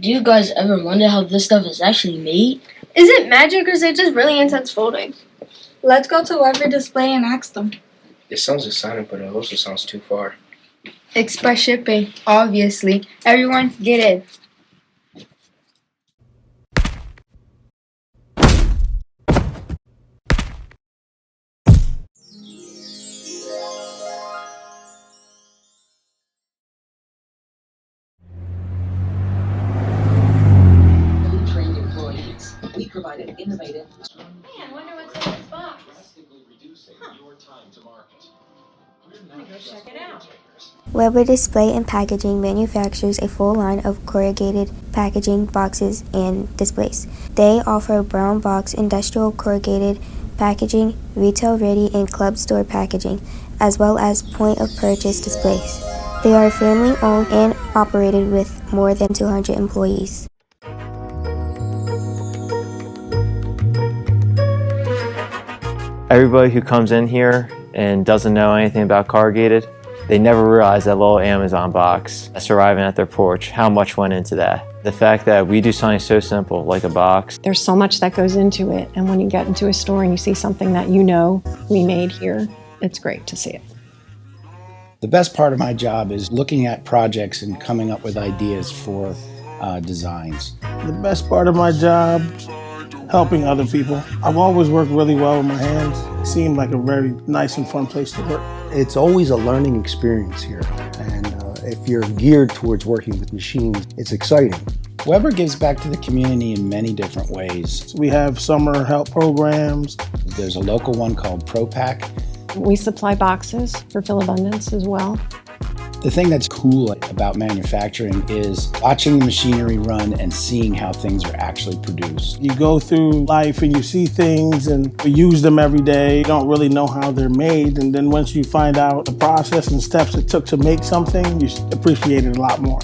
Do you guys ever wonder how this stuff is actually made? Is it magic or is it just really intense folding? Let's go to Weber Display and ask them. It sounds exciting, but it also sounds too far. Express shipping, obviously. Everyone, get in. Trained employees. We provide an innovative. Hey, I wonder what's in this box. I'm gonna go check it out. Weber Display and Packaging manufactures a full line of corrugated packaging boxes and displays. They offer brown box industrial corrugated packaging, retail-ready and club store packaging, as well as point-of-purchase displays. They are family-owned and operated with more than 200 employees. Everybody who comes in here and doesn't know anything about corrugated, they never realize that little Amazon box that's arriving at their porch, how much went into that. The fact that we do something so simple like a box. There's so much that goes into it, and when you get into a store and you see something that you know we made here, it's great to see it. The best part of my job is looking at projects and coming up with ideas for designs. The best part of my job, helping other people. I've always worked really well with my hands. It seemed like a very nice and fun place to work. It's always a learning experience here, and if you're geared towards working with machines, it's exciting. Weber gives back to the community in many different ways. We have summer help programs. There's a local one called ProPack. We supply boxes for Fill Abundance as well. The thing that's cool about manufacturing is watching the machinery run and seeing how things are actually produced. You go through life and you see things and we use them every day. You don't really know how they're made, and then once you find out the process and steps it took to make something, you appreciate it a lot more.